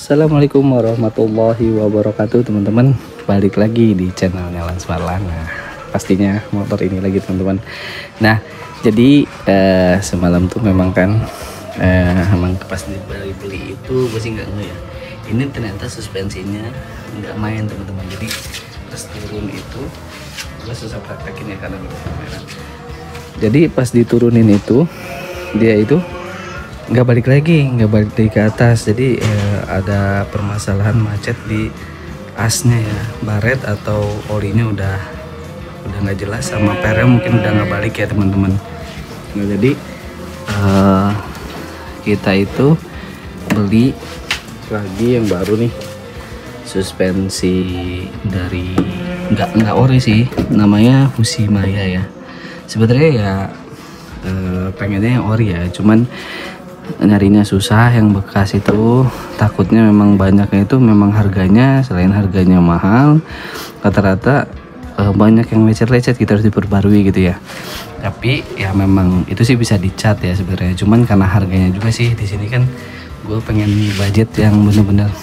Assalamualaikum warahmatullahi wabarakatuh teman-teman. Balik lagi di channelnya Lans Marlan. Nah, pastinya motor ini lagi teman-teman. Nah jadi semalam tuh memang kan emang pas beli itu gue sih nggak ya. Ini ternyata suspensinya nggak main teman-teman. Jadi pas turun itu gue susah praktekin ya karena gitu kamera. Jadi pas diturunin itu dia itu nggak balik lagi ke atas. Jadi ada permasalahan macet di asnya ya, baret atau olinya udah nggak jelas, sama pernya mungkin udah nggak balik ya teman-teman. Nah, jadi kita itu beli lagi yang baru nih, suspensi dari nggak ori sih, namanya Fushimaya ya. Sebenarnya ya pengennya yang ori ya, cuman nyarinya susah. Yang bekas itu takutnya memang banyaknya itu memang harganya, selain harganya mahal, rata-rata banyak yang lecet-lecet, kita harus diperbarui gitu ya. Tapi ya memang itu sih bisa dicat ya sebenarnya, cuman karena harganya juga sih di sini kan gue pengen budget yang bener-bener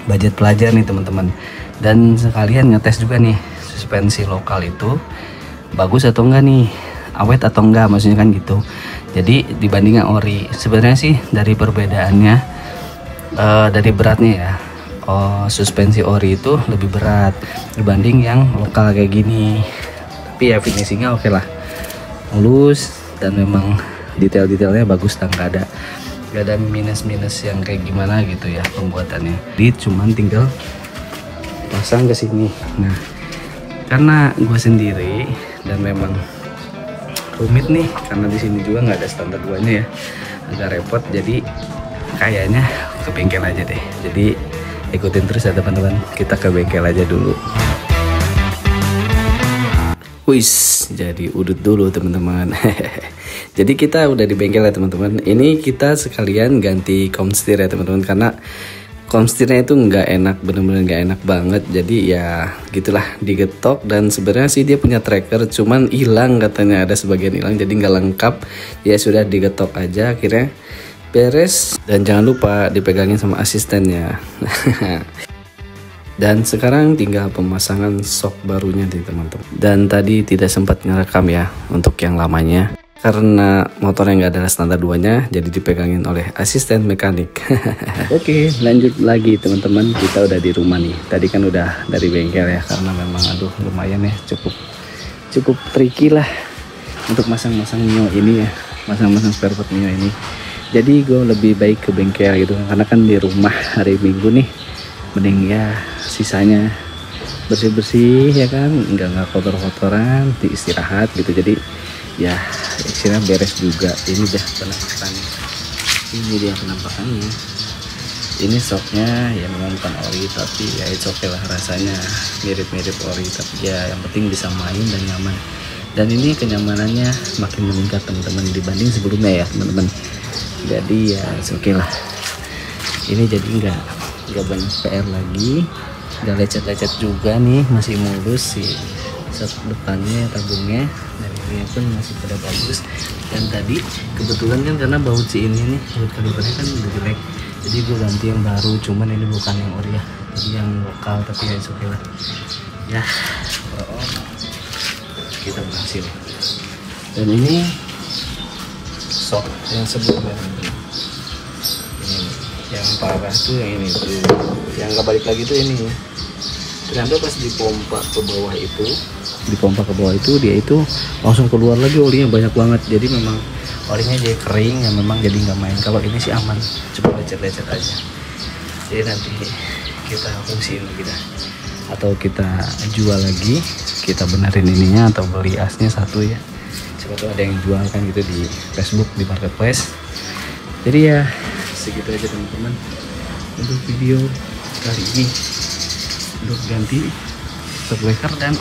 budget pelajar nih teman-teman, dan sekalian ngetes juga nih suspensi lokal itu bagus atau enggak nih, awet atau enggak, maksudnya kan gitu. Jadi dibandingkan ori, sebenarnya sih dari perbedaannya dari beratnya ya, suspensi ori itu lebih berat dibanding yang lokal kayak gini. Tapi ya finishingnya oke lah, mulus, dan memang detail-detailnya bagus, dan nggak ada minus-minus yang kayak gimana gitu ya pembuatannya. Jadi cuman tinggal pasang ke sini. Nah karena gue sendiri dan memang rumit nih, karena di sini juga nggak ada standar duanya ya, agak repot. Jadi kayaknya ke bengkel aja deh. Jadi ikutin terus ya teman-teman, kita ke bengkel aja dulu. Wis, jadi udut dulu teman-teman. Jadi kita udah di bengkel ya teman-teman. Ini kita sekalian ganti komstir ya teman-teman, karena komstirnya itu nggak enak, bener-bener nggak enak banget. Jadi ya gitulah, digetok. Dan sebenarnya sih dia punya tracker, cuman hilang katanya, ada sebagian hilang, jadi nggak lengkap. Ya sudah digetok aja, akhirnya beres. Dan jangan lupa dipegangin sama asistennya. Dan sekarang tinggal pemasangan sok barunya nih teman-teman. Dan tadi tidak sempat ngerekam ya untuk yang lamanya, karena motornya nggak ada standar duanya, jadi dipegangin oleh asisten mekanik. Oke, lanjut lagi teman-teman, kita udah di rumah nih. Tadi kan udah dari bengkel ya, karena memang aduh lumayan ya, cukup tricky lah untuk masang-masang Mio ini ya, masang-masang spare part Mio ini. Jadi gue lebih baik ke bengkel gitu, karena kan di rumah hari Minggu nih, mending ya sisanya bersih-bersih ya kan, nggak kotor-kotoran, diistirahat gitu. Jadi ya istilahnya beres juga. Ini udah penampakannya, ini dia penampakannya. Ini soknya ya memang bukan ori, tapi ya itu oke lah, rasanya mirip-mirip ori, tapi ya yang penting bisa main dan nyaman. Dan ini kenyamanannya makin meningkat teman-teman dibanding sebelumnya ya teman-teman. Jadi ya oke lah, ini jadi nggak banyak PR lagi, nggak lecet-lecet juga nih, masih mulus sih sok depannya, tabungnya dari ini pun masih pada bagus. Dan tadi kebetulan kan karena baut si ini nih, baut kalibernya kan udah jelek, jadi gue ganti yang baru, cuman ini bukan yang ori ya, jadi yang lokal, tapi ya oke lah ya. Kita berhasil. Dan ini sok yang sebelumnya, ini yang parah tuh yang ini tuh, yang nggak balik lagi tuh ini. Ternyata pas dipompa ke bawah itu, dia itu langsung keluar lagi olinya banyak banget. Jadi memang olinya jadi kering ya, memang jadi nggak main. Kalau ini sih aman, cuma lecet-lecet aja. Jadi nanti kita fungsiin lagi dah, atau kita jual lagi, kita benerin ininya, atau beli asnya satu ya. Siapa tahu ada yang jual kan gitu di Facebook, di marketplace. Jadi ya segitu aja teman-teman untuk video kali ini, untuk ganti shockbreaker dan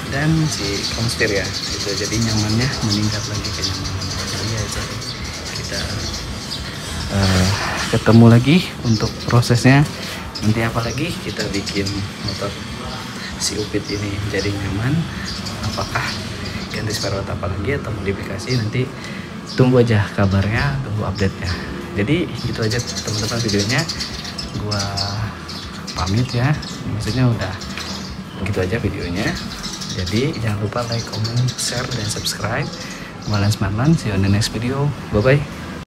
dan si komstir ya itu, jadi nyamannya meningkat lagi, kenyamanan. Jadi ya itu kita ketemu lagi untuk prosesnya nanti, apalagi kita bikin motor si Upit ini jadi nyaman, apakah ganti spare part apa lagi atau modifikasi, nanti tunggu aja kabarnya, tunggu update nya. Jadi gitu aja teman-teman videonya. gua pamit ya, maksudnya udah gitu aja videonya. Jadi jangan lupa like, comment, share, dan subscribe. Gua Lens Marlan, see you on the next video. Bye bye.